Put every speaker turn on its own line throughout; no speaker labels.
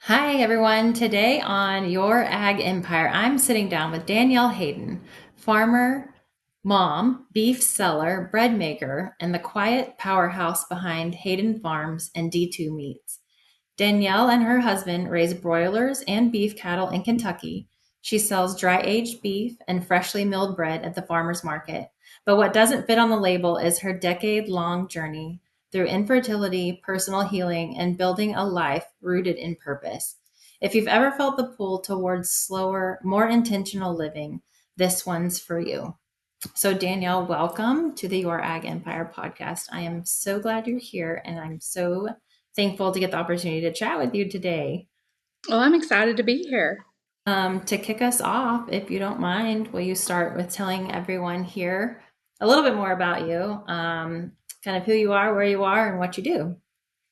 Hi, everyone. Today on Your Ag Empire, I'm sitting down with Danielle Hayden, farmer, mom, beef seller, bread maker, and the quiet powerhouse behind Hayden Farms and D2 Meats. Danielle and her husband raise broilers and beef cattle in Kentucky. She sells dry aged beef and freshly milled bread at the farmer's market. But what doesn't fit on the label is her decade long journey through infertility, personal healing, and building a life rooted in purpose. If you've ever felt the pull towards slower, more intentional living, this one's for you. So, Danielle, welcome to the Your Ag Empire podcast. I am so glad you're here, and I'm so thankful to get the opportunity to chat with you today.
Well, I'm excited to be here.
To kick us off, if you don't mind, will you start with telling everyone here a little bit more about you, kind of who you are, where you are, and what you do?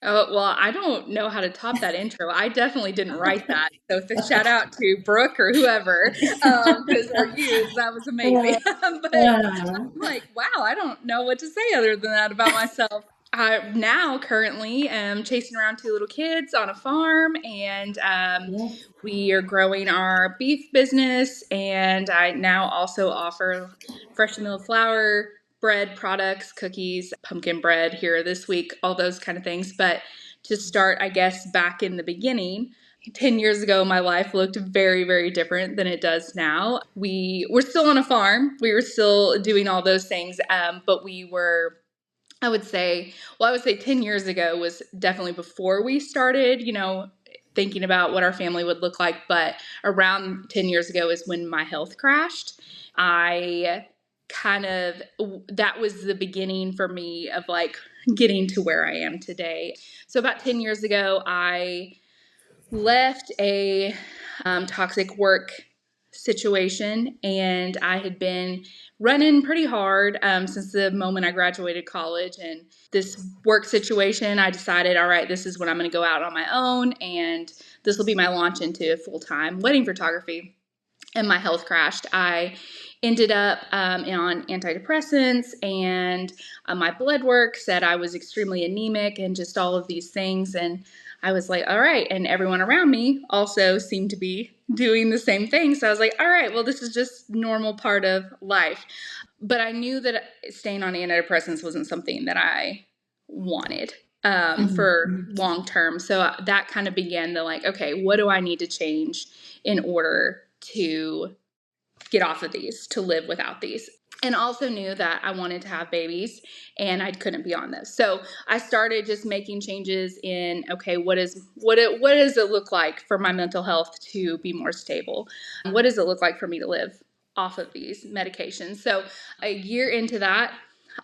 Oh, well, I don't know how to top that intro. I definitely didn't write that. So shout out to Brooke or whoever, or you, 'cause that was amazing. But I'm like, wow, I don't know what to say other than that about myself. I now currently am chasing around two little kids on a farm, and
Yeah.
we are growing our beef business. And I now also offer freshly milled flour, bread products, cookies, pumpkin bread here this week, all those kind of things. But to start, I guess, back in the beginning, 10 years ago, my life looked very, very different than it does now. We were still on a farm. We were still doing all those things, but we were I would say 10 years ago was definitely before we started, thinking about what our family would look like. But around 10 years ago is when my health crashed. I that was the beginning for me of like getting to where I am today. So about 10 years ago, I left a toxic work situation, and I had been running pretty hard since the moment I graduated college. And this work situation, I decided, all right, this is when I'm going to go out on my own, and this will be my launch into full-time wedding photography. And my health crashed. I ended up on antidepressants, and my blood work said I was extremely anemic and just all of these things. And I was like, all right. And everyone around me also seemed to be doing the same thing. So I was like, all right, well, this is just normal part of life. But I knew that staying on antidepressants wasn't something that I wanted for
Mhm.
long term. So that kind of began the like, okay, what do I need to change in order to get off of these, to live without these? And also knew that I wanted to have babies and I couldn't be on this. So I started just making changes in, okay, what does it look like for my mental health to be more stable? What does it look like for me to live off of these medications? So a year into that,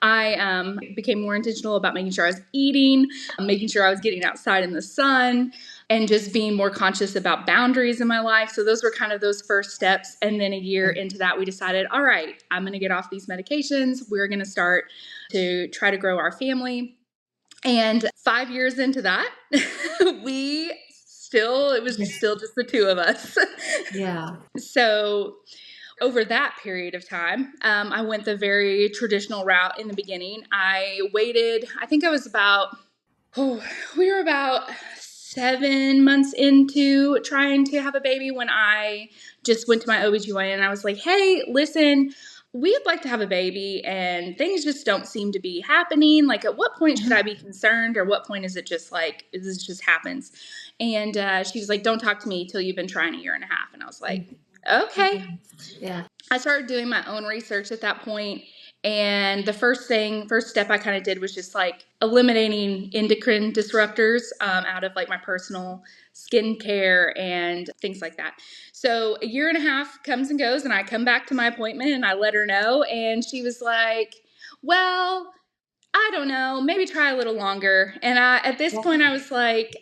I became more intentional about making sure I was eating, making sure I was getting outside in the sun, and just being more conscious about boundaries in my life. So those were kind of those first steps. And then a year into that, we decided, all right, I'm going to get off these medications. We're going to start to try to grow our family. And 5 years into that, it was still just the two of us.
Yeah.
So over that period of time, I went the very traditional route in the beginning. I waited, I think I was about, we were about 7 months into trying to have a baby when I just went to my OBGYN and I was like, hey, listen, we'd like to have a baby and things just don't seem to be happening. Like, at what point should I be concerned, or what point is it just like, this just happens? And she was like, don't talk to me till you've been trying a year and a half. And I was like, okay.
Yeah.
I started doing my own research at that point, and the first step I kind of did was just like eliminating endocrine disruptors out of like my personal skincare and things like that. So a year and a half comes and goes, and I come back to my appointment and I let her know, and she was like, well, I don't know, maybe try a little longer. And at this point I was like,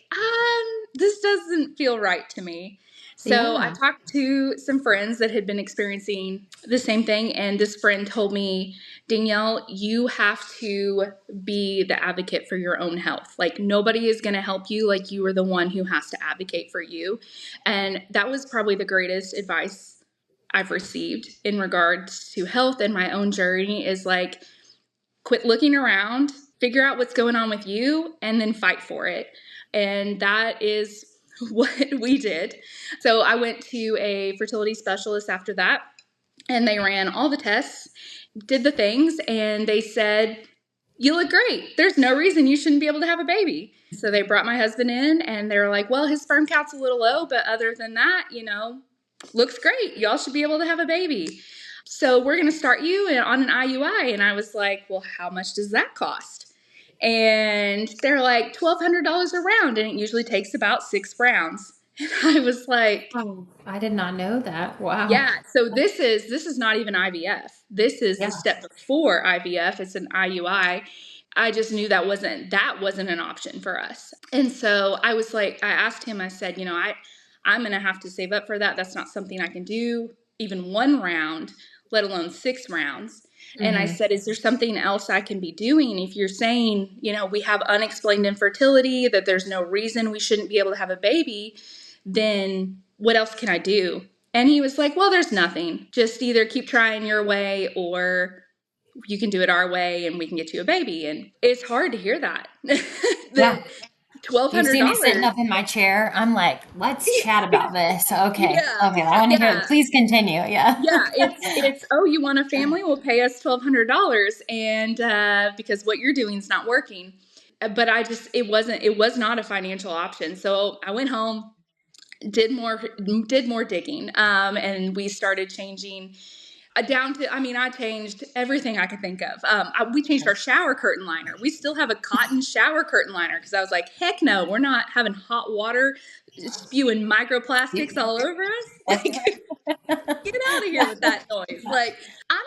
this doesn't feel right to me. So I
Yeah.
talked to some friends that had been experiencing the same thing. And this friend told me, Danielle, you have to be the advocate for your own health. Like, nobody is going to help you. Like, you are the one who has to advocate for you. And that was probably the greatest advice I've received in regards to health and my own journey, is like, quit looking around, figure out what's going on with you, and then fight for it. And that is what we did. So I went to a fertility specialist after that, and they ran all the tests, did the things, and they said, "You look great. There's no reason you shouldn't be able to have a baby." So they brought my husband in, and they were like, "Well, his sperm count's a little low, but other than that, looks great. Y'all should be able to have a baby. So we're going to start you on an IUI." And I was like, "Well, how much does that cost?" And they're like, $1,200 a round, and it usually takes about 6 rounds. And I was like,
Oh, I did not know that. Wow.
yeah, so this is not even IVF. This is the
Yeah.
step before IVF. It's an IUI. I just knew that wasn't an option for us. And so I was like, I asked him, I said, I'm gonna have to save up for that. That's not something I can do even 1 round, let alone 6 rounds. And I
Mm-hmm.
said, is there something else I can be doing? If you're saying, we have unexplained infertility, that there's no reason we shouldn't be able to have a baby, then what else can I do? And he was like, well, there's nothing. Just either keep trying your way, or you can do it our way and we can get you a baby. And it's hard to hear that. The
Yeah.
twelve
You
hundred
see me sitting
dollars
up in my chair. I'm like, let's chat about this. Okay.
Yeah.
Okay. I want to hear it.
Yeah.
Please continue. Yeah.
Yeah, it's oh, you want a family? We'll pay us $1,200, and because what you're doing is not working. But it was not a financial option. So I went home, did more digging, and we started changing down to, I changed everything I could think of. We changed our shower curtain liner. We still have a cotton shower curtain liner because I was like, heck no, we're not having hot water spewing microplastics all over us.
That's
Like, get out of here with that noise. Like, I'm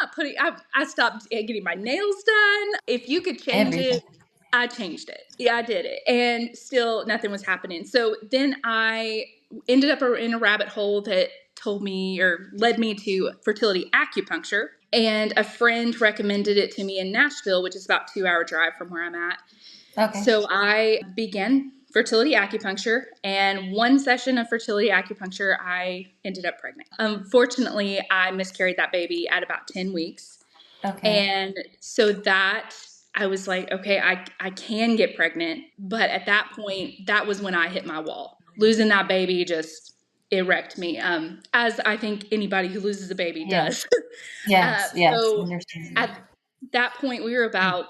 not putting, I stopped getting my nails done. If you could change
everything.
it, I changed it. Yeah, I did it. And still nothing was happening. So then I ended up in a rabbit hole that told me or led me to fertility acupuncture. And a friend recommended it to me in Nashville, which is about a 2-hour drive from where I'm at.
Okay.
So I began fertility acupuncture, and one session of fertility acupuncture, I ended up pregnant. Unfortunately, I miscarried that baby at about 10 weeks.
Okay.
And so that I was like, okay, I can get pregnant. But at that point, that was when I hit my wall. Losing that baby just, it wrecked me, as I think anybody who loses a baby
Yeah.
does.
Yes. Yes.
So
Understandable.
at that point, we were about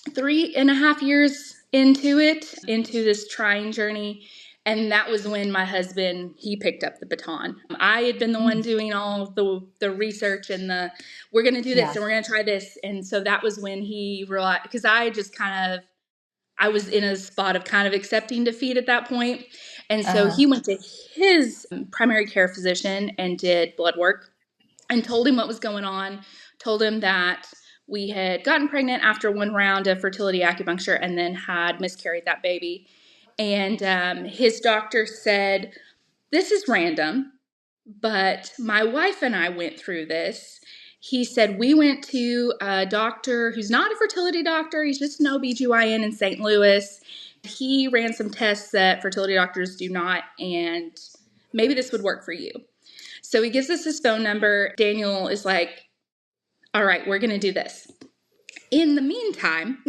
3.5 years into this trying journey. And that was when my husband, he picked up the baton. I had been the one
Mm.
doing all the research and we're going to do this
Yeah.
and we're going to try this. And so that was when he realized, because I was in a spot of kind of accepting defeat at that point. And so
Uh-huh.
he went to his primary care physician and did blood work and told him what was going on, told him that we had gotten pregnant after 1 round of fertility acupuncture and then had miscarried that baby. And his doctor said, this is random, but my wife and I went through this. He said, we went to a doctor who's not a fertility doctor. He's just an OBGYN in St. Louis. He ran some tests that fertility doctors do not, and maybe this would work for you. So he gives us his phone number. Daniel is like, all right, we're going to do this. In the meantime,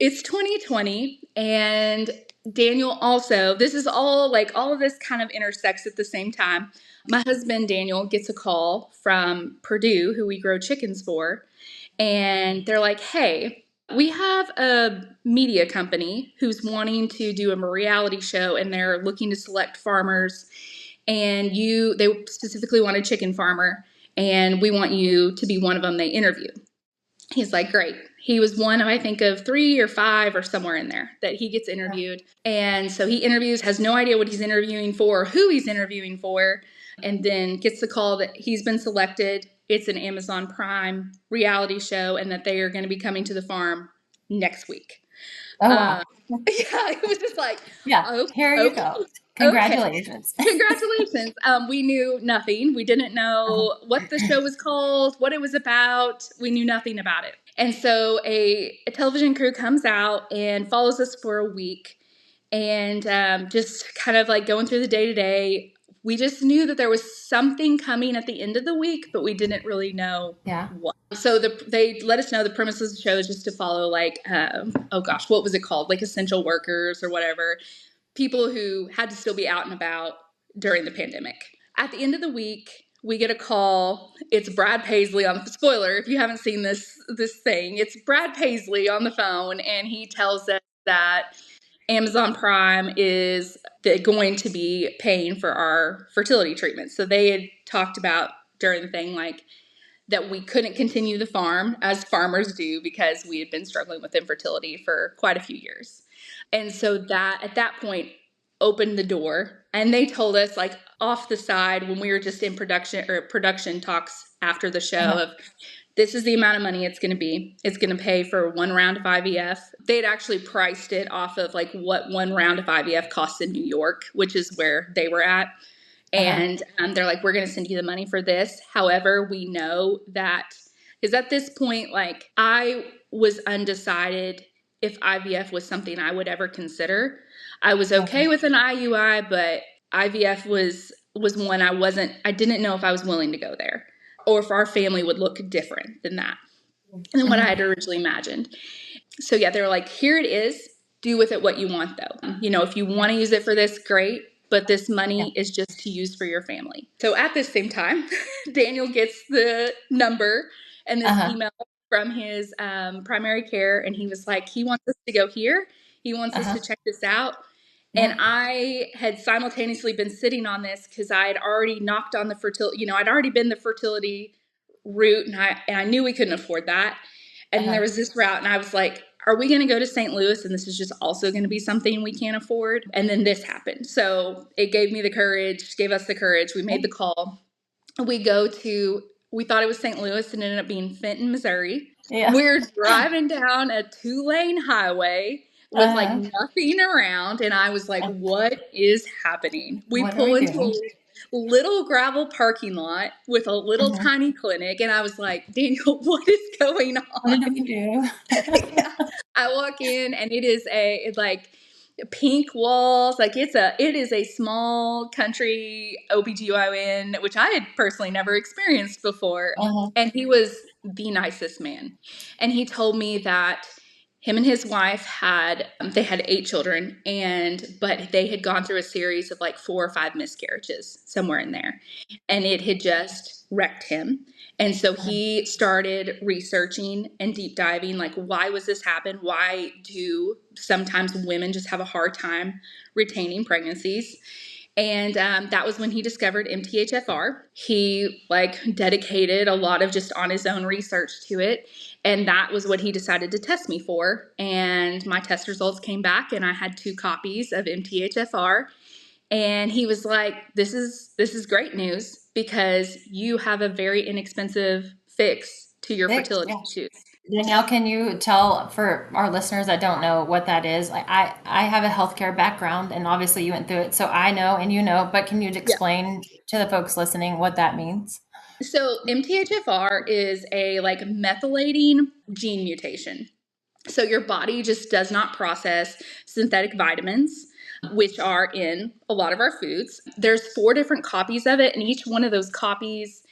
it's 2020, and Daniel also, this is all like all of this kind of intersects at the same time. My husband, Daniel, gets a call from Purdue, who we grow chickens for, and they're like, hey, we have a media company who's wanting to do a reality show, and they're looking to select farmers, and they specifically want a chicken farmer, and we want you to be one of them they interview. He's like, great. He was one of, I think, of 3 or 5 or somewhere in there that he gets interviewed. And so he interviews, has no idea what he's interviewing for, or who he's interviewing for, and then gets the call that he's been selected. It's an Amazon Prime reality show, and that they are going to be coming to the farm next week.
Oh
Yeah,
wow.
it was just like,
Yeah.
oh,
Here you
okay,
go.
okay.
Congratulations.
Congratulations. We knew nothing. We didn't
Uh-huh.
know what the show was called, what it was about. We knew nothing about it. And so a television crew comes out and follows us for a week, and just kind of like going through the day to day. We just knew that there was something coming at the end of the week, but we didn't really know
Yeah.
what. So they let us know the premise of the show is just to follow, like, oh gosh, what was it called? Like essential workers or whatever. people who had to still be out and about during the pandemic. At the end of the week, we get a call. It's Brad Paisley on the spoiler. If you haven't seen this thing, it's Brad Paisley on the phone, and he tells us that Amazon Prime is going to be paying for our fertility treatment. So they had talked about during the thing, like, that we couldn't continue the farm as farmers do because we had been struggling with infertility for quite a few years. And so that at that point opened the door, and they told us, like, off the side when we were just in production talks after the show,
Uh-huh.
of this is the amount of money it's going to be. It's going to pay for one round of IVF. They'd actually priced it off of like what one round of IVF costs in New York, which is where they were at.
Uh-huh.
And they're like, we're going to send you the money for this. However, we know that, because at this point, like, I was undecided if IVF was something I would ever consider. I was okay with an IUI, but IVF was one I didn't know if I was willing to go there, or if our family would look different than that, than what I
Mhm.
had originally imagined. So yeah, they were like, here it is. Do with it what you want, though. You know, if you want to use it for this, great. But this
Yeah.
money is just to use for your family. So at the same time, Daniel gets the number and this
Uh-huh.
email from his primary care. And he was like, he wants us to go here. He wants us
Uh-huh.
to check this out. And
Yeah.
I had simultaneously been sitting on this because I had already knocked on the fertility, you know, I'd already been the fertility route, and I knew we couldn't afford that. And there
Uh-huh.
was this route, and I was like, are we going to go to St. Louis? And this is just also going to be something we can't afford. And then this happened. So it gave me the courage, gave us the courage. We made the call. We thought it was St. Louis, and it ended up being Fenton, Missouri.
Yeah.
We're driving down a 2-lane highway with like
Uh-huh.
nothing around. And I was like, what is happening? We
What are
pull
we
into
doing?
a little gravel parking lot with a little
Mhm.
tiny clinic. And I was like, Daniel, what is going
What
on?
do we do?
Yeah. I walk in, and it is it's like pink walls. Like, it is a small country OBGYN, which I had personally never experienced before.
Uh-huh.
And he was the nicest man. And he told me that him and his wife they had 8 children, but they had gone through a series of like 4 or 5 miscarriages somewhere in there, and it had just wrecked him. And so
Uh-huh.
he started researching and deep diving, like, why was this happen? Why do sometimes women just have a hard time retaining pregnancies? And that was when he discovered MTHFR. He like dedicated a lot of just on his own research to it. And that was what he decided to test me for. And my test results came back, and I had 2 copies of MTHFR. And he was like, this is great news because you have a very inexpensive fix to your
Six.
fertility
Yeah.
issues.
Danielle, can you tell for our listeners that don't know what that is? Like I have a healthcare background and obviously you went through it, so I know and you know, but can you
Yeah.
explain to the folks listening what that means?
So MTHFR is a like methylating gene mutation. So your body just does not process synthetic vitamins, which are in a lot of our foods. There's 4 different copies of it, and each one of those copies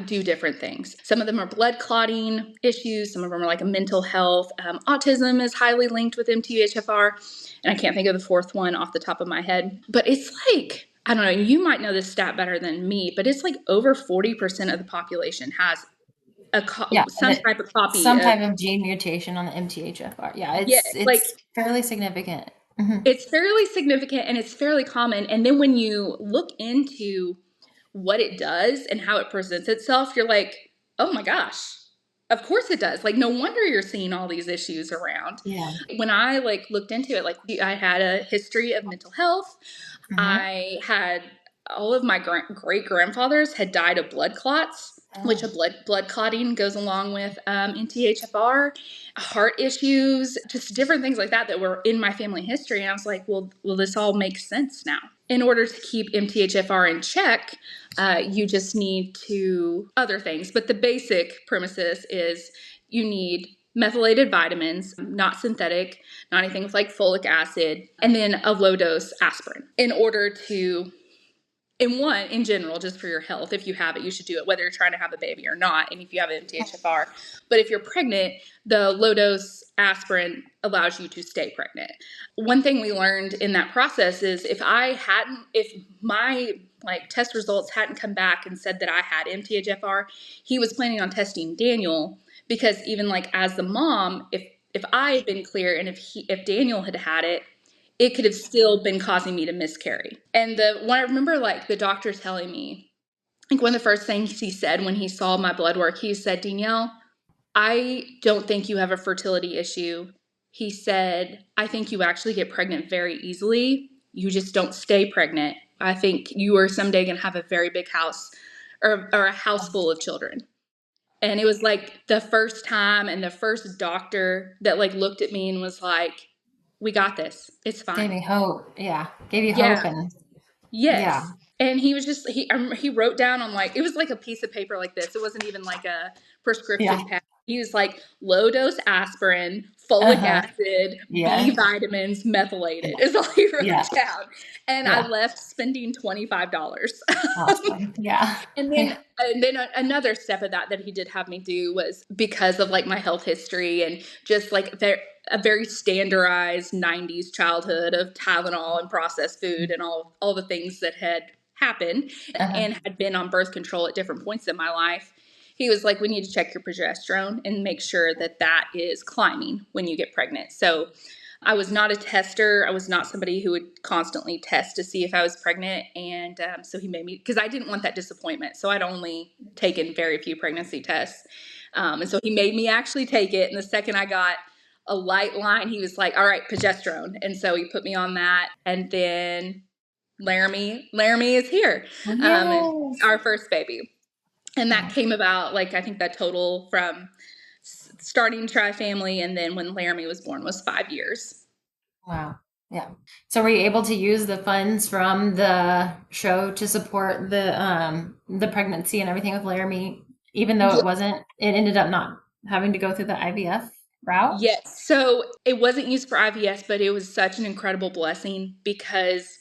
do different things. Some of them are blood clotting issues. Some of them are like a mental health. Autism is highly linked with MTHFR, and I can't think of the 4th one off the top of my head. But it's like, I don't know, you might know this stat better than me, but it's like over 40% of the population has
Yeah,
some type of copy
some
of,
type of gene mutation on the MTHFR. Yeah,
yeah, like,
it's fairly significant. Hmm.
it's fairly significant and it's fairly common. And then when you look into what it does and how it presents itself, you're like, oh my gosh, of course it does. Like, no wonder you're seeing all these issues around.
Yeah.
When I like looked into it, like, I had a history of mental health.
Hmm.
I had all of my great grandfathers had died of blood clots, which a
Oh,
blood clotting goes along with NTHFR, heart issues, just different things like that were in my family history. And I was like, well, this all makes sense now. In order to keep MTHFR in check, you just need to other things. But the basic premises is you need methylated vitamins, not synthetic, not anything with like folic acid, and then a low dose aspirin in order to in general, just for your health, if you have it, you should do it, whether you're trying to have a baby or not. And if you have MTHFR, but if you're pregnant, the low dose aspirin allows you to stay pregnant. One thing we learned in that process is if my like test results hadn't come back and said that I had MTHFR, he was planning on testing Daniel, because even like as the mom, if I had been clear and if Daniel had it, it could have still been causing me to miscarry. And when I remember like the doctor telling me, like one of the first things he said when he saw my blood work, he said, Danielle, I don't think you have a fertility issue. He said, I think you actually get pregnant very easily. You just don't stay pregnant. I think you are someday going to have a very big house, or a house full of children. And it was like the first time and the first doctor that like looked at me and was like, we got this. It's
Gave
fine.
me hope. Yeah. Gave you hope.
Yeah.
And yeah.
Yes. And he was just he wrote down on like, it was like a piece of paper like this. It wasn't even like a
Yeah.
prescription pad. He was like low dose aspirin, folic
Uh-huh.
acid, B
Yeah.
vitamins, methylated is all he
Yeah.
wrote down. And I
Yeah.
left spending $25.
Awesome. Yeah.
And then,
Yeah.
another step of that he did have me do was because of like my health history and just like a very standardized 90s childhood of Tylenol and processed food and all the things that had happened
Uh-huh.
and had been on birth control at different points in my life. He was like, we need to check your progesterone and make sure that is climbing when you get pregnant. So I was not a tester. I was not somebody who would constantly test to see if I was pregnant. And so he made me, because I didn't want that disappointment. So I'd only taken very few pregnancy tests. And so he made me actually take it. And the second I got a light line, he was like, all right, progesterone. And so he put me on that. And then Laramie is here, and
Yes.
our first baby. And that came about, like, I think that total from starting Tri-Family and then when Laramie was born was 5 years.
Wow. Yeah. So were you able to use the funds from the show to support the pregnancy and everything with Laramie, even though it ended up not having to go through the IVF route?
Yes. So it wasn't used for IVS, but it was such an incredible blessing, because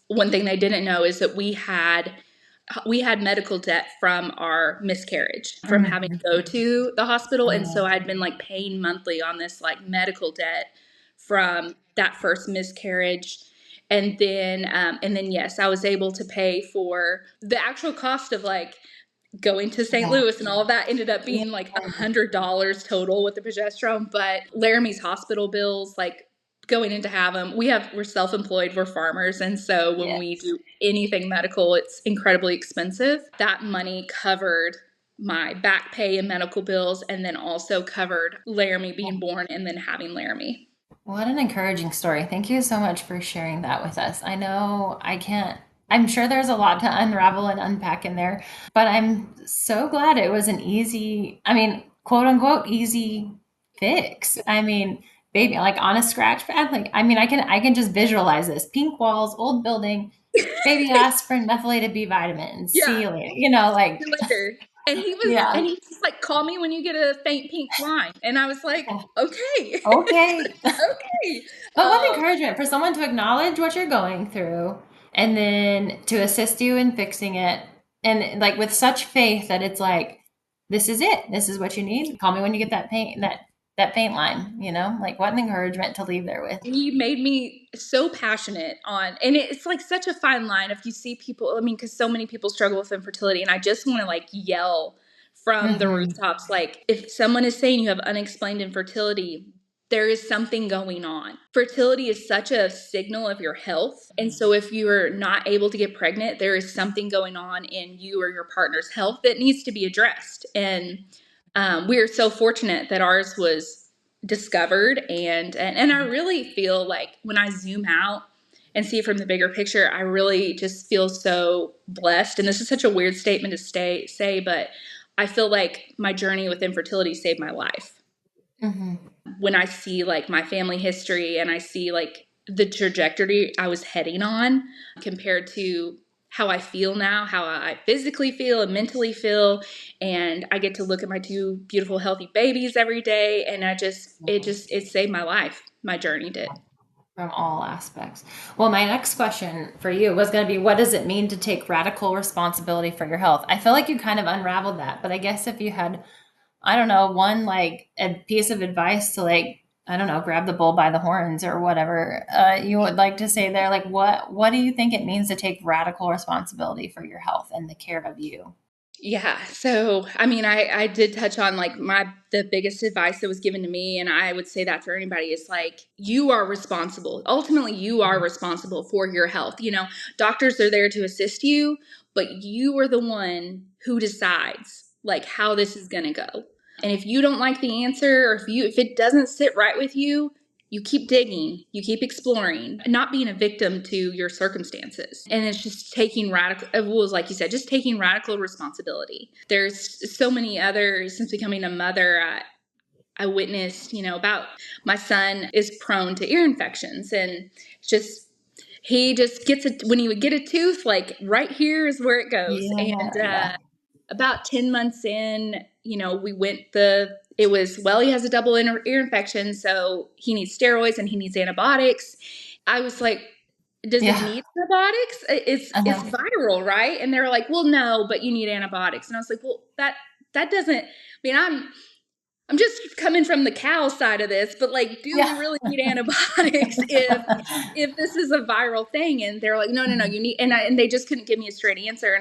one thing they didn't know is that we had medical debt from our miscarriage, from having to
Mhm.
go to the hospital. And
Yeah.
so I'd been like paying monthly on this like medical debt from that first miscarriage. And then yes, I was able to pay for the actual cost of like going to St.
Yeah.
Louis, and all of that ended up being like $100 total with the progesterone. But Laramie's hospital bills, like going in to have them, we're self-employed, we're farmers. And so when we
Yes.
do anything medical, it's incredibly expensive. That money covered my back pay and medical bills, and then also covered Laramie being born and then having Laramie.
What an encouraging story. Thank you so much for sharing that with us. I know I'm sure there's a lot to unravel and unpack in there, but I'm so glad it was an easy, I mean, quote unquote, easy fix. I mean, baby, like on a scratch pad, like, I mean, I can just visualize this pink walls, old building, baby aspirin, methylated B vitamins, see
Yeah.
you later, like,
You later.
yeah,
And he was like, call me when you get a faint pink line. And I was like,
yeah,
okay.
okay.
Okay.
But what encouragement for someone to acknowledge what you're going through and then to assist you in fixing it. And like with such faith that it's like, this is it. This is what you need. Call me when you get that paint line, like what an encouragement to leave there with.
He made me so passionate on, and it's like such a fine line if you see people, I mean, because so many people struggle with infertility, and I just want to like yell from the
Hmm.
rooftops, like, if someone is saying you have unexplained infertility, there is something going on. Fertility is such a signal of your health. And so if you're not able to get pregnant, there is something going on in you or your partner's health that needs to be addressed. And we are so fortunate that ours was discovered. And I really feel like when I zoom out and see it from the bigger picture, I really just feel so blessed. And this is such a weird statement to say, but I feel like my journey with infertility saved my life.
Hmm.
When I see like my family history and I see like the trajectory I was heading on compared to how I feel now, how I physically feel and mentally feel, and I get to look at my two beautiful healthy babies every day, and it saved my life. My journey did.
from all aspects. Well, my next question for you was going to be, what does it mean to take radical responsibility for your health? I feel like you kind of unraveled that, but I guess if you had, I don't know, one like a piece of advice to like, I don't know, grab the bull by the horns or whatever, you would like to say there, like what do you think it means to take radical responsibility for your health and the care of you?
Yeah. So, I mean, I did touch on like the biggest advice that was given to me. And I would say that for anybody is like, you are responsible. Ultimately, you are responsible for your health. Doctors are there to assist you, but you are the one who decides like how this is going to go. And if you don't like the answer, or if it doesn't sit right with you, you keep digging, you keep exploring, not being a victim to your circumstances. And it's just taking radical, well, like you said, just taking radical responsibility. There's so many others since becoming a mother. I witnessed, about my son is prone to ear infections, and just he just gets it when he would get a tooth, like right here is where it goes. And
Yeah, yeah,
about 10 months in, we went it was, well, he has a double ear infection, so he needs steroids and he needs antibiotics. I was like, does he
yeah.
need antibiotics? It's
Uh-huh.
viral, right? And they were like, well, no, but you need antibiotics. And I was like, well, that doesn't, I mean, I'm just coming from the cow side of this, but like, do we
Yeah.
really need antibiotics if this is a viral thing? And they're like, no, no, no,
Mhm.
you need, and they just couldn't give me a straight answer.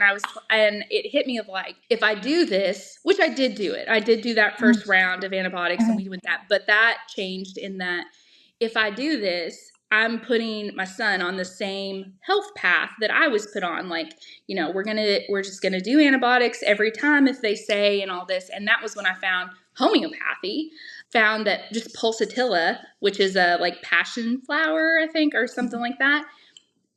And it hit me of like, if I do this, which I did do it, I did do that
Mhm.
first round of antibiotics, and
Mhm.
we went that, but that changed in that if I do this, I'm putting my son on the same health path that I was put on. Like, we're just gonna do antibiotics every time if they say and all this. And that was when I found homeopathy, found that just pulsatilla, which is a like passion flower, I think, or something like that,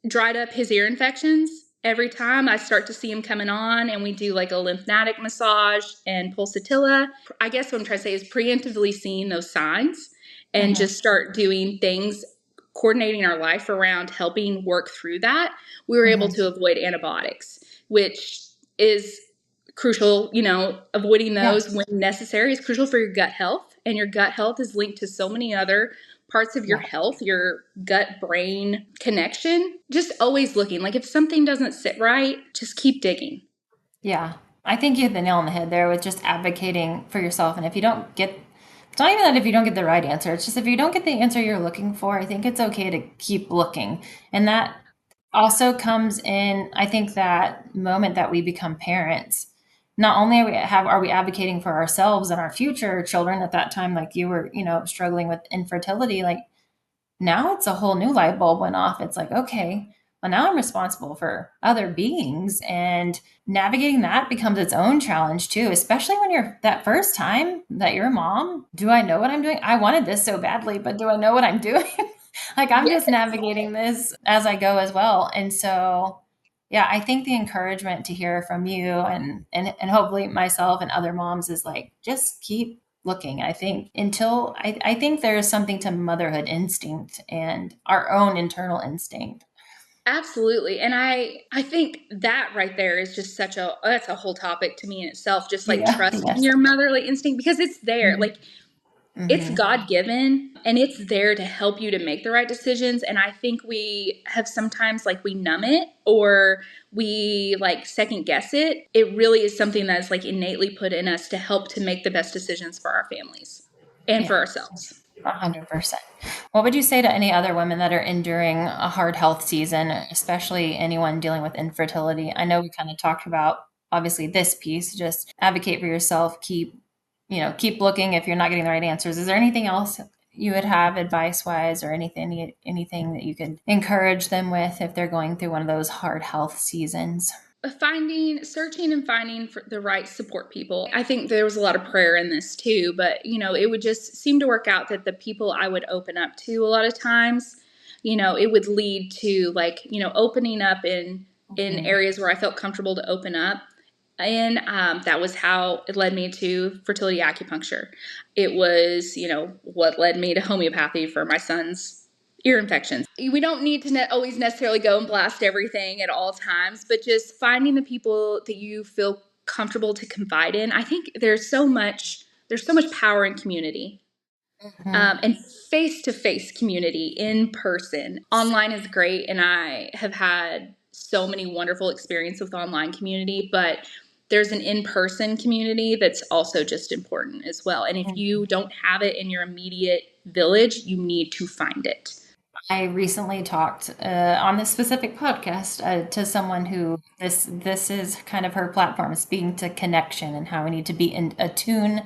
dried up his ear infections. Every time I start to see him coming on, and we do like a lymphatic massage and pulsatilla. I guess what I'm trying to say is preemptively seeing those signs and
Mhm.
just start doing things, coordinating our life around helping work through that. We were able
Mhm.
to avoid antibiotics, which is crucial. Avoiding
Yeah.
those when necessary is crucial for your gut health. And your gut health is linked to so many other parts of your
Yeah.
health, your gut brain connection. Just always looking. Like if something doesn't sit right, just keep digging.
Yeah. I think you hit the nail on the head there with just advocating for yourself. And if you don't get, it's not even that if you don't get the right answer, it's just if you don't get the answer you're looking for, I think it's okay to keep looking. And that also comes in, I think, that moment that we become parents. Not only are we advocating for ourselves and our future children at that time, like you were, struggling with infertility, like now it's a whole new light bulb went off. It's like, okay, well, now I'm responsible for other beings, and navigating that becomes its own challenge too, especially when you're that first time that you're a mom. Do I know what I'm doing? I wanted this so badly, but do I know what I'm doing? Like I'm
Yes.
just navigating this as I go as well. And so, yeah, I think the encouragement to hear from you and hopefully myself and other moms is like, just keep looking. I think I think there is something to motherhood instinct and our own internal instinct.
Absolutely. And I think that right there is just that's a whole topic to me in itself, just like
Yeah.
trusting
Yes.
your motherly instinct because it's there.
Mm-hmm.
Like it's
Mm-hmm.
God given and it's there to help you to make the right decisions. And I think we have sometimes like we numb it or we like second guess it. It really is something that's like innately put in us to help to make the best decisions for our families and
Yeah.
for ourselves.
100%. What would you say to any other women that are enduring a hard health season, especially anyone dealing with infertility? I know we kind of talked about obviously this piece, just advocate for yourself, keep looking if you're not getting the right answers. Is there anything else you would have advice wise or anything that you could encourage them with if they're going through one of those hard health seasons?
Searching and finding for the right support people. I think there was a lot of prayer in this too, but it would just seem to work out that the people I would open up to a lot of times, it would lead to like, opening up in
Mhm.
areas where I felt comfortable to open up. And that was how it led me to fertility acupuncture. It was, what led me to homeopathy for my son's ear infections. We don't need to always necessarily go and blast everything at all times, but just finding the people that you feel comfortable to confide in. I think there's so much power in community.
Mhm.
And face-to-face community in person. Online is great, and I have had so many wonderful experiences with online community, but there's an in-person community that's also just important as well. And if you don't have it in your immediate village, you need to find it.
I recently talked on this specific podcast to someone who this is kind of her platform, speaking to connection and how we need to be in attune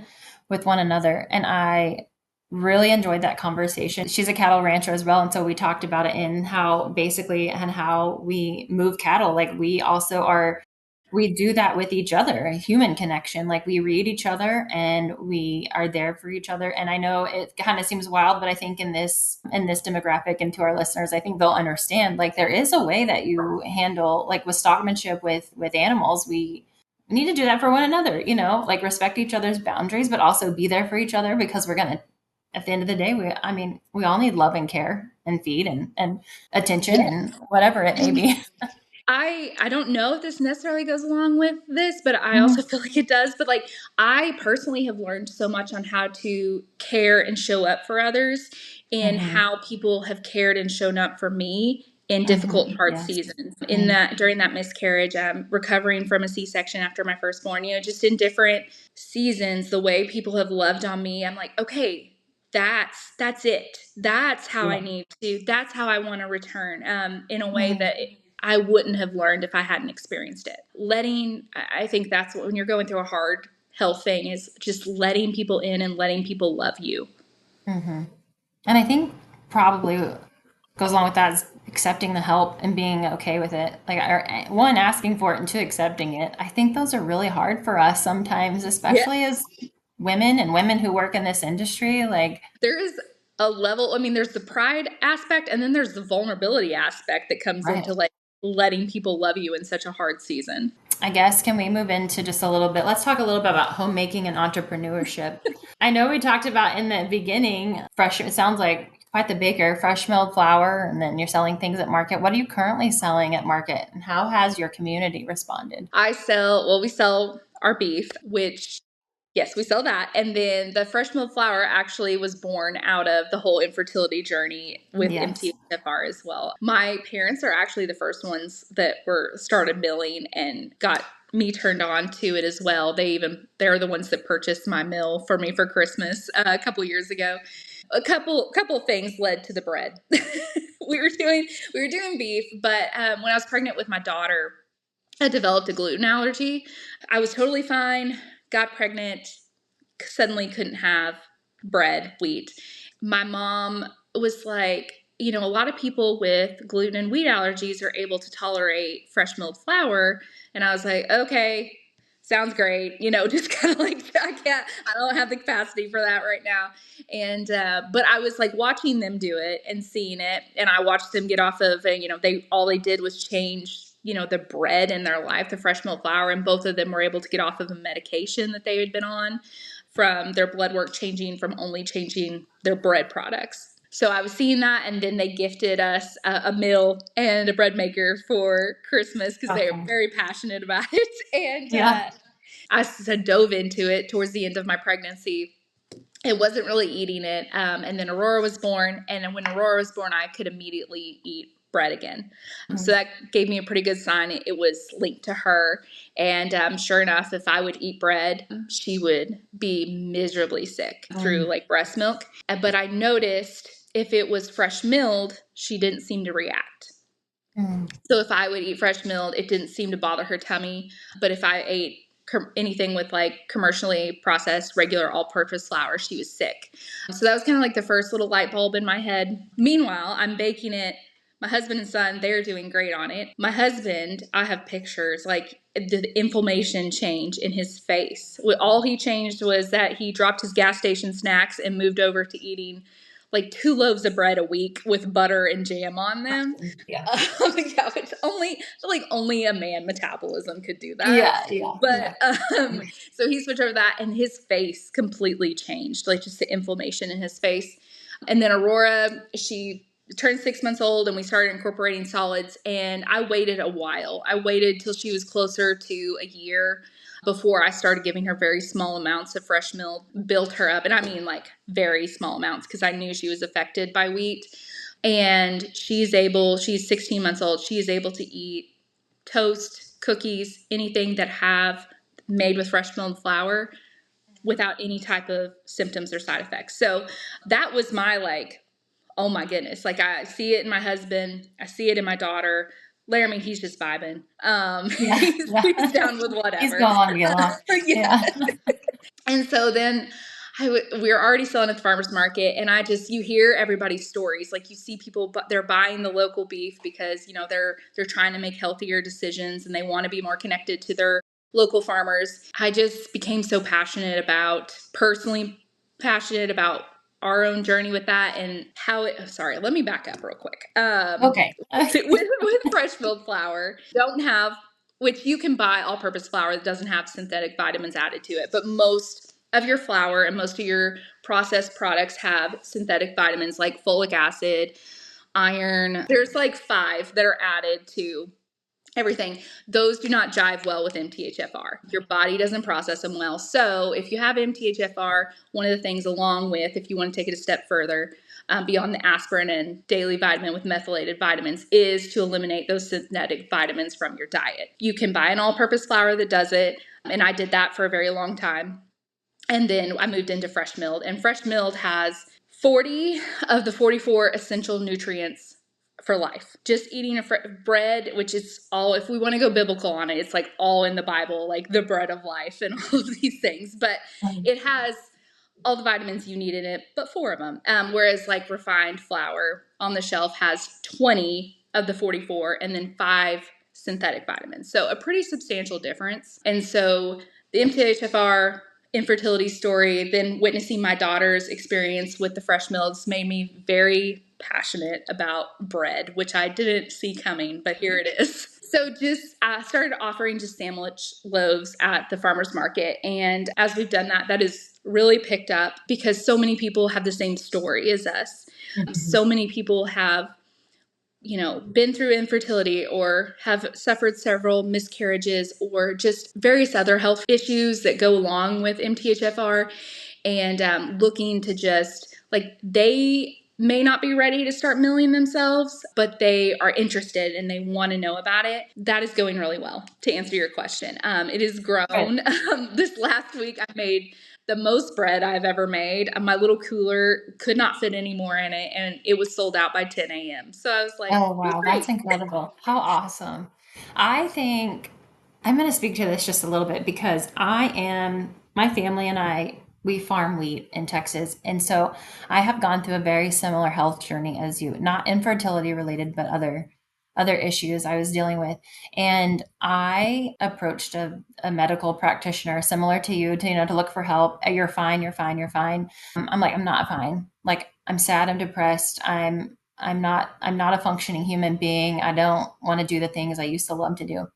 with one another. And I really enjoyed that conversation. She's a cattle rancher as well, and so we talked about it in how basically and how we move cattle. Like we do that with each other, a human connection. Like we read each other and we are there for each other. And I know it kind of seems wild, but I think in this demographic and to our listeners, I think they'll understand. Like there is a way that you handle, like with stockmanship with animals, we need to do that for one another, like respect each other's boundaries, but also be there for each other because we're gonna at the end of the day, we all need love and care and feed and attention
Yeah.
and whatever it may be.
I don't know if this necessarily goes along with this, but I
Mhm.
also feel like it does. But like I personally have learned so much on how to care and show up for others, and
Mhm.
how people have cared and shown up for me in difficult and
Mhm.
hard
Yes.
seasons. In that during that miscarriage, recovering from a C-section after my firstborn, just in different seasons, the way people have loved on me, I'm like, okay, that's it. That's how I
Yeah.
need to. That's how I want to return. In a way
Mhm.
that I wouldn't have learned if I hadn't experienced it. I think that's when you're going through a hard health thing, is just letting people in and letting people love you.
Mhm. And I think probably goes along with that is accepting the help and being okay with it. Like, one, asking for it, and two, accepting it. I think those are really hard for us sometimes,
Yeah.
especially as women and women who work in this industry. Like,
There is a level, I mean, there's the pride aspect, and then there's the vulnerability aspect that comes
right.
into like letting people love you in such a hard season.
I guess, can we move into just a little bit? Let's talk a little bit about homemaking and entrepreneurship. I know we talked about in the beginning, fresh, it sounds like quite the baker, fresh milled flour, and then you're selling things at market. What are you currently selling at market, and how has your community responded?
We sell our beef, which, yes, we sell that. And then the fresh milled flour actually was born out of the whole infertility journey with
Yes.
MTHFR as well. My parents are actually the first ones that were started milling and got me turned on to it as well. They're the ones that purchased my mill for me for Christmas a couple years ago. A couple things led to the bread. We were doing beef, but when I was pregnant with my daughter, I developed a gluten allergy. I was totally fine, got pregnant, suddenly couldn't have bread, wheat. My mom was like, a lot of people with gluten and wheat allergies are able to tolerate fresh milled flour. And I was like, okay, sounds great. Just kind of like, I don't have the capacity for that right now. But I was like watching them do it and seeing it. And I watched them get off of, all they did was change, the bread in their life, the fresh milled flour. And both of them were able to get off of a medication that they had been on from their blood work changing from only changing their bread products. So I was seeing that, and then they gifted us a mill and a bread maker for Christmas because they are
Okay.
very passionate about it. And
Yeah.
I dove into it towards the end of my pregnancy. It wasn't really eating it. And then Aurora was born. And when Aurora was born, I could immediately eat bread again. So that gave me a pretty good sign. It was linked to her. And sure enough, if I would eat bread, she would be miserably sick through
Mm.
like breast milk. But I noticed if it was fresh milled, she didn't seem to react.
Mm.
So if I would eat fresh milled, it didn't seem to bother her tummy. But if I ate anything with like commercially processed regular all-purpose flour, she was sick. So that was kind of like the first little light bulb in my head. Meanwhile, I'm baking it. My husband and son, they're doing great on it. My husband, I have pictures, like the inflammation change in his face. All he changed was that he dropped his gas station snacks and moved over to eating like 2 loaves of bread a week with butter and jam on them.
Yeah.
Yeah, which only a man metabolism could do that.
Yeah. Yeah.
But
Yeah.
so he switched over to that, and his face completely changed, like just the inflammation in his face. And then Aurora, she turned 6 months old, and we started incorporating solids. And I waited a while. I waited till she was closer to a year. before I started giving her very small amounts of fresh milk, built her up. And I mean like very small amounts because I knew she was affected by wheat. And she's 16 months old. She is able to eat toast, cookies, anything that have made with fresh milled flour without any type of symptoms or side effects. So that was my like, oh my goodness. Like I see it in my husband. I see it in my daughter. Laramie, he's just vibing.
Yeah.
He's
Yeah.
down with
He's
whatever.
going along to get along.
Yeah.
Yeah.
And so then we were already selling at the farmer's market, and you hear everybody's stories. Like you see people, but they're buying the local beef because, they're trying to make healthier decisions and they want to be more connected to their local farmers. I just became so personally passionate about our own journey with that and sorry, let me back up real quick.
Okay.
With fresh milled flour, don't have, which you can buy all purpose flour that doesn't have synthetic vitamins added to it, but most of your flour and most of your processed products have synthetic vitamins like folic acid, iron. There's like 5 that are added to everything. Those do not jive well with MTHFR. Your body doesn't process them well. So if you have MTHFR, one of the things along with, if you want to take it a step further, beyond the aspirin and daily vitamin with methylated vitamins, is to eliminate those synthetic vitamins from your diet. You can buy an all-purpose flour that does it, and I did that for a very long time. And then I moved into fresh milled, and fresh milled has 40 of the 44 essential nutrients for life. Just eating bread, which is all, if we want to go biblical on it, it's like all in the Bible, like the bread of life and all of these things. But it has all the vitamins you need in it, but 4 of them. Whereas like refined flour on the shelf has 20 of the 44 and then 5 synthetic vitamins. So a pretty substantial difference. And so the MTHFR infertility story, then witnessing my daughter's experience with the fresh milks made me very passionate about bread, which I didn't see coming, but here it is. So just started offering just sandwich loaves at the farmer's market. And as we've done that, that has really picked up because so many people have the same story as us. So many people have been through infertility or have suffered several miscarriages or just various other health issues that go along with MTHFR and looking to just like they may not be ready to start milling themselves, but they are interested and they want to know about it. That is going really well to answer your question. It has grown. This last week I made the most bread I've ever made. My little cooler could not fit any more in it, and it was sold out by 10 a.m. So I was like,
Oh,
it was
wow. That's
great.
incredible. How awesome. I think I'm going to speak to this just a little bit because my family and we farm wheat in Texas. And so I have gone through a very similar health journey as you, not infertility related, but other issues I was dealing with. And I approached a medical practitioner similar to you to look for help. You're fine, you're fine, you're fine. I'm like, I'm not fine. Like, I'm sad, I'm depressed, I'm not a functioning human being. I don't want to do the things I used to love to do.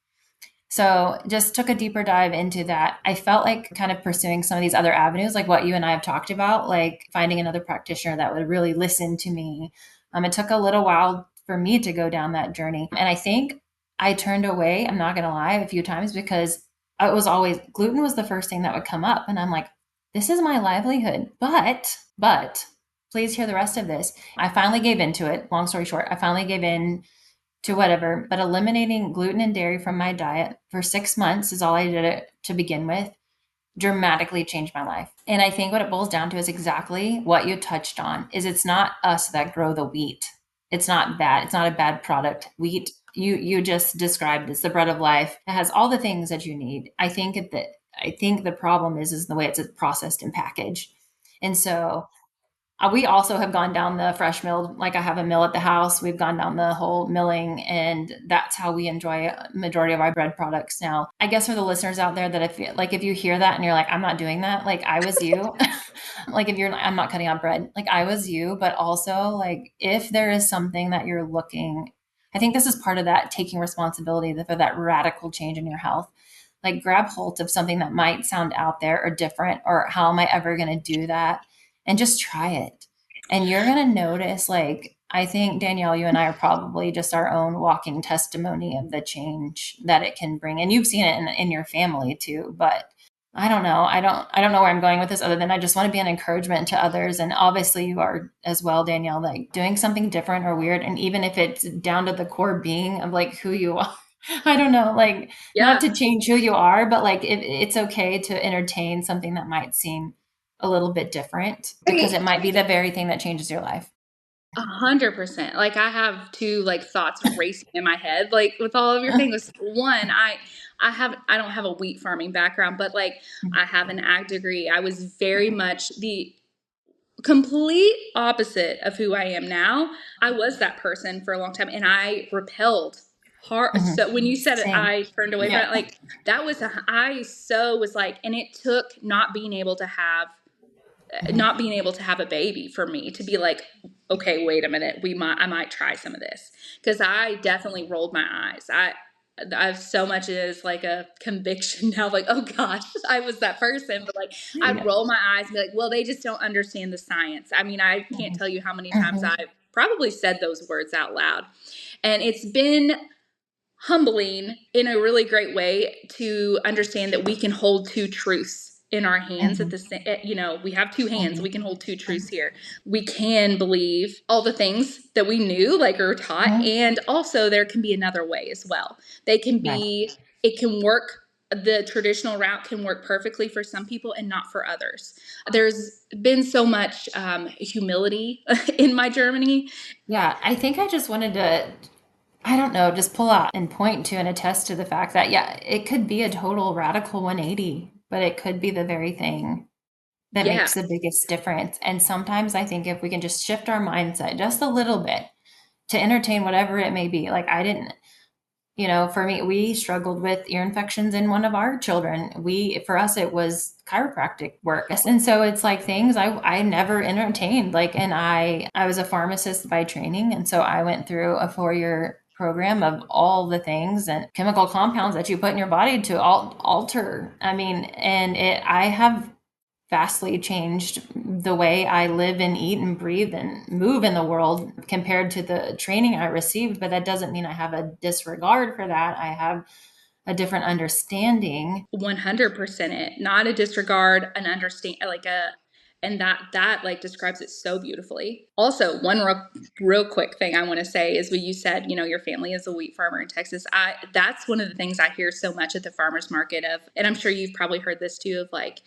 So just took a deeper dive into that. I felt like kind of pursuing some of these other avenues, like what you and I have talked about, like finding another practitioner that would really listen to me. It took a little while for me to go down that journey. And I think I turned away, I'm not going to lie, a few times because it was always gluten was the first thing that would come up. And I'm like, this is my livelihood. But please hear the rest of this. I finally gave into it. Long story short, I finally gave in to whatever, but eliminating gluten and dairy from my diet for 6 months is all I did it to begin with, dramatically changed my life. And I think what it boils down to is exactly what you touched on is it's not us that grow the wheat. It's not bad. It's not a bad product. Wheat, you just described it's the bread of life. It has all the things that you need. I think the problem is the way it's processed and packaged. And so we also have gone down the fresh mill. Like I have a mill at the house. We've gone down the whole milling, and that's how we enjoy a majority of our bread products now. I guess for the listeners out there that if you hear that and you're like, I'm not doing that, like I was you. Like if I'm not cutting out bread, like I was you, but also like if there is something that you're looking, I think this is part of that taking responsibility for that radical change in your health. Like grab hold of something that might sound out there or different, or how am I ever going to do that? And just try it. And you're going to notice like I think, Danielle, you and I are probably just our own walking testimony of the change that it can bring. And you've seen it in your family too. But I don't know. I don't know where I'm going with this other than I just want to be an encouragement to others. And obviously you are as well, Danielle, like doing something different or weird. And even if it's down to the core being of like who you are, I don't know, like not
Yeah.
to change who you are, but like it's okay to entertain something that might seem a little bit different because
Right.
it might be the very thing that changes your life.
100%. Like I have two like thoughts racing in my head, like with all of your things. One, I don't have a wheat farming background, but like I have an ag degree. I was very much the complete opposite of who I am now. I was that person for a long time and I repelled hard.
Mhm.
So when you said it,
Same.
I turned away from
Yeah.
it. Like that was, I so was like, and it took
Mhm.
not being able to have a baby for me to be like, okay, wait a minute, I might try some of this. Cause I definitely rolled my eyes. I've so much as like a conviction now, like, oh gosh, I was that person. But like, I'd
Yeah.
roll my eyes and be like, well, they just don't understand the science. I mean, I can't
Mhm.
tell you how many times
Mhm.
I've probably said those words out loud. And it's been humbling in a really great way to understand that we can hold two truths in our hands at
Mhm.
the same, we have two hands,
Mhm.
we can hold two truths here. We can believe all the things that we knew, like or taught,
Mhm.
and also there can be another way as well. They can
Right.
be, it can work, the traditional route can work perfectly for some people and not for others. There's been so much humility in my journey.
Yeah. I think I just wanted to, I don't know, just pull out and point to and attest to the fact that, yeah, it could be a total radical 180, but it could be the very thing that
Yeah,
makes the biggest difference. And sometimes I think if we can just shift our mindset just a little bit to entertain whatever it may be, like I didn't, for me, we struggled with ear infections in one of our children. For us, it was chiropractic work. And so it's like things I never entertained. Like, and I was a pharmacist by training. And so I went through a 4-year program of all the things and chemical compounds that you put in your body to alter. I mean, I have vastly changed the way I live and eat and breathe and move in the world compared to the training I received. But that doesn't mean I have a disregard for that. I have a different understanding.
100% it, not a disregard, an understand, like a, and that like describes it so beautifully. Also, one real quick thing I want to say is what you said, your family is a wheat farmer in Texas. That's one of the things I hear so much at the farmers market of, and I'm sure you've probably heard this too, of like,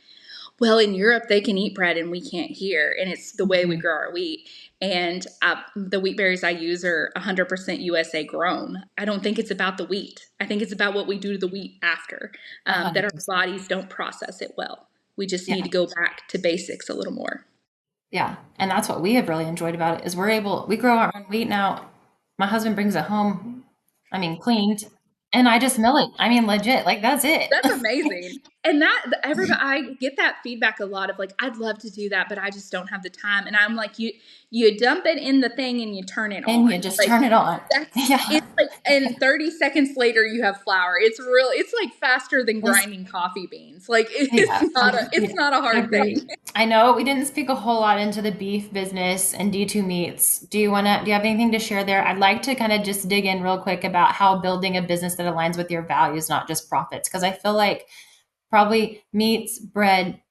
well, in Europe, they can eat bread and we can't here. And it's the way we
Mhm.
grow our wheat. And the wheat berries I use are 100% USA grown. I don't think it's about the wheat. I think it's about what we do to the wheat after,
A
that
hundred
our
percent.
bodies don't process it well. We just
Yeah.
need to go back to basics a little more.
Yeah. And that's what we have really enjoyed about it is we grow our own wheat now. My husband brings it home, I mean, cleaned, and I just mill it. I mean, legit, like that's it.
That's amazing. And everybody, I get that feedback a lot of like, I'd love to do that, but I just don't have the time. And I'm like, you dump it in the thing and you turn it
And you
on.
just
Like
turn it on.
it's
Yeah.
like, and 30 seconds later you have flour. It's like faster than
It's
grinding coffee beans. Like
Yeah,
it's
yeah,
not a hard thing.
agreed. I know we didn't speak a whole lot into the beef business and D2 meats. Do you have anything to share there? I'd like to kind of just dig in real quick about how building a business that aligns with your values, not just profits, because I feel like probably meats, bread,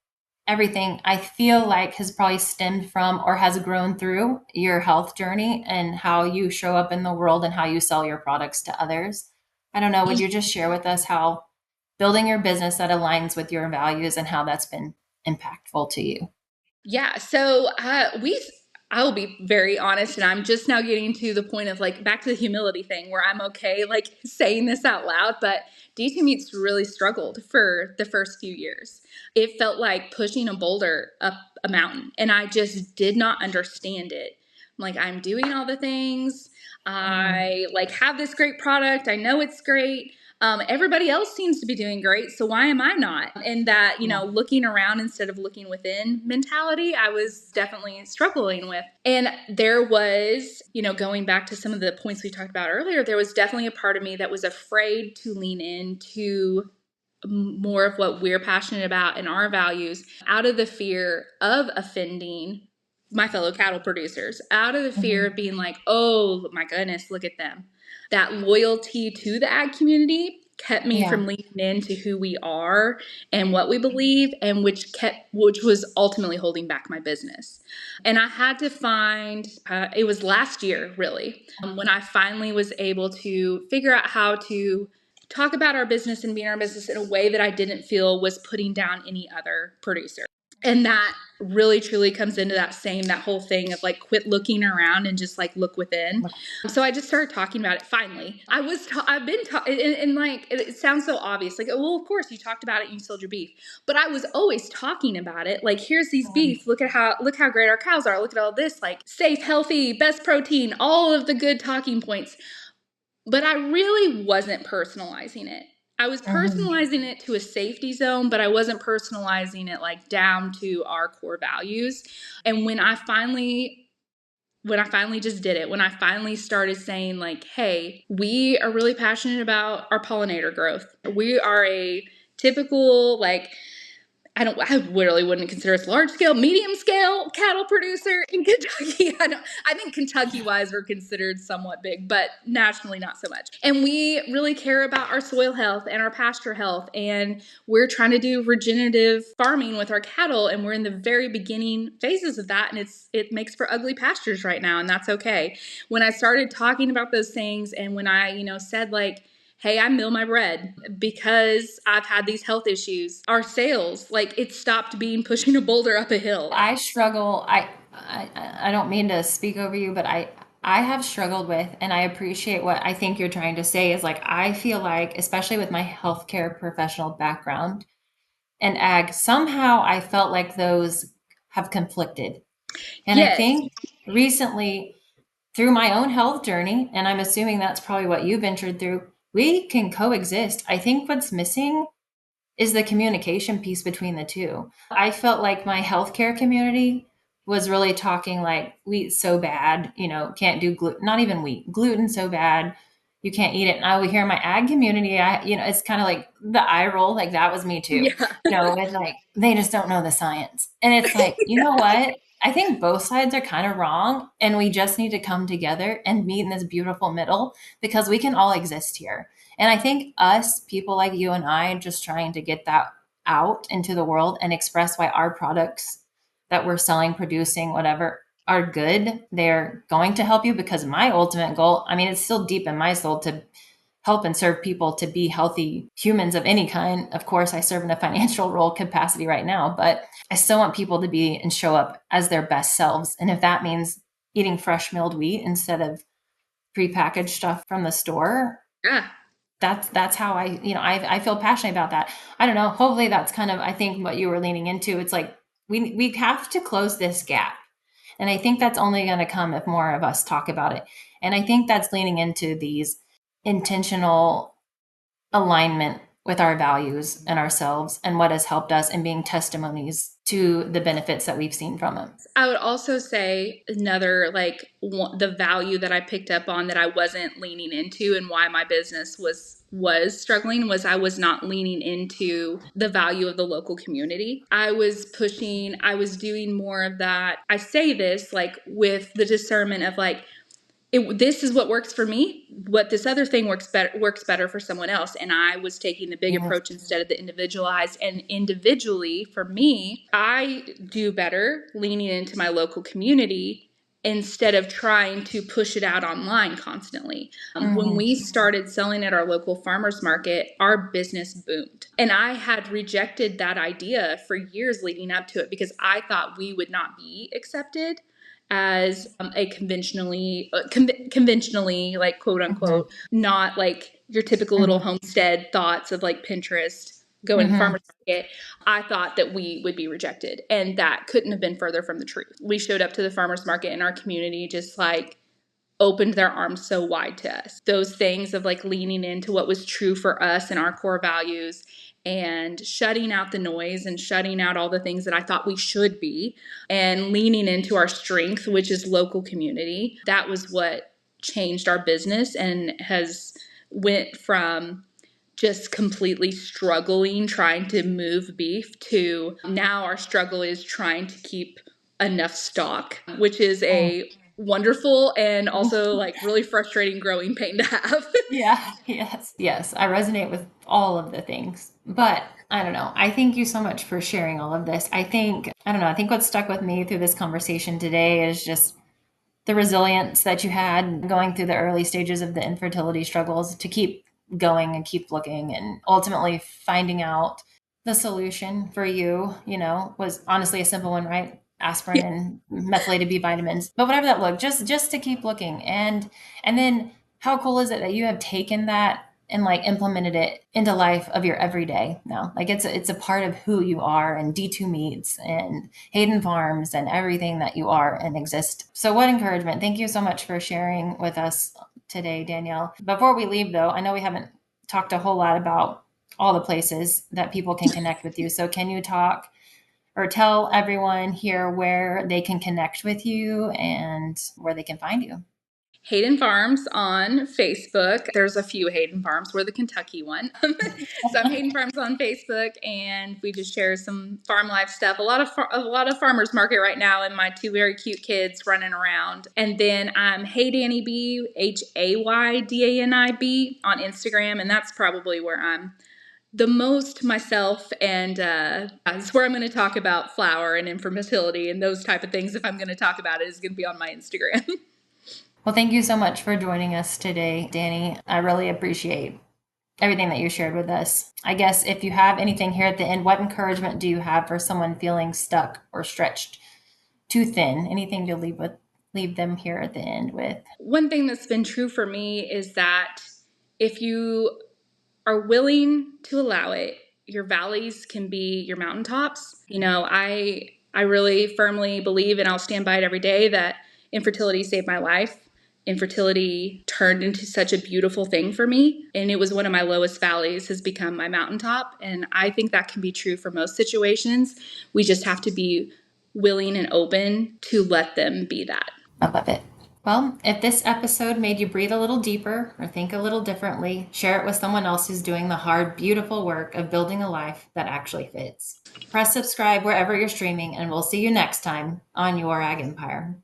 everything I feel like has probably stemmed from or has grown through your health journey and how you show up in the world and how you sell your products to others. I don't know, would you just share with us how building your business that aligns with your values and how that's been impactful to you?
Yeah. So I will be very honest, and I'm just now getting to the point of like back to the humility thing where I'm okay like saying this out loud. But D2 Meats really struggled for the first few years. It felt like pushing a boulder up a mountain, and I just did not understand it. I'm like, I'm doing all the things.
Mm,
I like have this great product. I know it's great. Everybody else seems to be doing great, so why am I not? And that,
yeah.
looking around instead of looking within mentality, I was definitely struggling with. And there was, going back to some of the points we talked about earlier, there was definitely a part of me that was afraid to lean into more of what we're passionate about and our values out of the fear of offending my fellow cattle producers out of the fear
Mhm.
of being like, oh my goodness, look at them. That loyalty to the ag community kept me
Yeah.
from leaning into who we are and what we believe, and which was ultimately holding back my business. And I had to find, it was last year really, when I finally was able to figure out how to talk about our business and be in our business in a way that I didn't feel was putting down any other producer. And that really truly comes into that whole thing of like quit looking around and just like look within. So I just started talking about it finally. I've been and like it sounds so obvious, like, oh, well, of course you talked about it, you sold your beef, but I was always talking about it, like, here's these beef, look how great our cows are, look at all this, like, safe, healthy, best protein, all of the good talking points. But I really wasn't personalizing it. I was
Mhm.
personalizing it to a safety zone, but I wasn't personalizing it like down to our core values. And when I finally just did it, when I finally started saying like, hey, we are really passionate about our pollinator growth. We are a typical, like, I really wouldn't consider us large scale, medium scale cattle producer in Kentucky. I think Kentucky wise we're considered somewhat big, but nationally not so much. And we really care about our soil health and our pasture health. And we're trying to do regenerative farming with our cattle. And we're in the very beginning phases of that. And it makes for ugly pastures right now. And that's okay. When I started talking about those things, and when I, said like, hey, I mill my bread because I've had these health issues. Our sales, like, it stopped being pushing a boulder up a hill.
I struggle. I don't mean to speak over you, but I have struggled with, and I appreciate what I think you're trying to say is like, I feel like, especially with my healthcare professional background and ag, somehow I felt like those have conflicted. And I
Yes.
think recently, through my own health journey, and I'm assuming that's probably what you've ventured through, we can coexist. I think what's missing is the communication piece between the two. I felt like my healthcare community was really talking like wheat's so bad, can't do gluten, not even wheat, gluten so bad, you can't eat it. And I would hear my ag community, it's kind of like the eye roll, like that was me too.
Yeah.
With like, they just don't know the science. And it's like, you know what? I think both sides are kind of wrong. And we just need to come together and meet in this beautiful middle because we can all exist here. And I think us, people like you and I, just trying to get that out into the world and express why our products that we're selling, producing, whatever, are good. They're going to help you because my ultimate goal, I mean, it's still deep in my soul to help and serve people to be healthy humans of any kind. Of course, I serve in a financial role capacity right now, but I still want people to be and show up as their best selves. And if that means eating fresh milled wheat instead of prepackaged stuff from the store,
Yeah.
that's how I feel passionate about that. I don't know. Hopefully that's kind of, I think, what you were leaning into. It's like we have to close this gap. And I think that's only going to come if more of us talk about it. And I think that's leaning into these intentional alignment with our values and ourselves and what has helped us and being testimonies to the benefits that we've seen from it.
I would also say another, like, the value that I picked up on that I wasn't leaning into, and why my business was struggling, was I was not leaning into the value of the local community. I was doing more of that. I say this like with the discernment of like, this is what works for me. What this other thing works better for someone else. And I was taking the big
Yes.
approach instead of the individualized. And individually, for me, I do better leaning into my local community instead of trying to push it out online constantly. When
Mm-hmm.
we started selling at our local farmers market, our business boomed. And I had rejected that idea for years leading up to it because I thought we would not be accepted as a conventionally, like, quote unquote, not like your typical little
Mm-hmm.
homestead thoughts of like Pinterest going to the
Mm-hmm.
farmer's market. I thought that we would be rejected, and that couldn't have been further from the truth. We showed up to the farmer's market, and our community just like opened their arms so wide to us. Those things of like leaning into what was true for us and our core values, and shutting out the noise and shutting out all the things that I thought we should be, and leaning into our strength, which is local community. That was what changed our business and has went from just completely struggling trying to move beef to now our struggle is trying to keep enough stock, which is
Mm.
a wonderful and also like really frustrating growing pain to have.
Yeah, yes, yes. I resonate with all of the things. But I don't know. I thank you so much for sharing all of this. I don't know, I think what stuck with me through this conversation today is just the resilience that you had going through the early stages of the infertility struggles to keep going and keep looking and ultimately finding out the solution for you, was honestly a simple one, right? Aspirin and methylated B vitamins. But whatever that looked, just to keep looking. And then how cool is it that you have taken that and like implemented it into life of your everyday now? Like it's a part of who you are, and D2 meats and Hayden Farms and everything that you are and exist. So what encouragement. Thank you so much for sharing with us today, Danielle. Before we leave though, I know we haven't talked a whole lot about all the places that people can connect with you. So can you talk or tell everyone here where they can connect with you and where they can find you?
Hayden Farms on Facebook. There's a few Hayden Farms. We're the Kentucky one. So I'm Hayden Farms on Facebook, and we just share some farm life stuff. A lot of farmers market right now, and my two very cute kids running around. And then I'm Hey Danny B, HAYDANIB on Instagram, and that's probably where I'm the most myself, and that's where I'm going to talk about flour and infertility and those type of things. If I'm going to talk about it, is going to be on my Instagram.
Well, thank you so much for joining us today, Danny. I really appreciate everything that you shared with us. I guess if you have anything here at the end, what encouragement do you have for someone feeling stuck or stretched too thin? Anything to leave them here at the end with?
One thing that's been true for me is that if you are willing to allow it, your valleys can be your mountaintops. I really firmly believe, and I'll stand by it every day, that infertility saved my life. Infertility turned into such a beautiful thing for me, and it was one of my lowest valleys has become my mountaintop, and I think that can be true for most situations. We just have to be willing and open to let them be that.
I love it. Well, if this episode made you breathe a little deeper or think a little differently, share it with someone else who's doing the hard, beautiful work of building a life that actually fits. Press subscribe wherever you're streaming, and we'll see you next time on Your Ag Empire.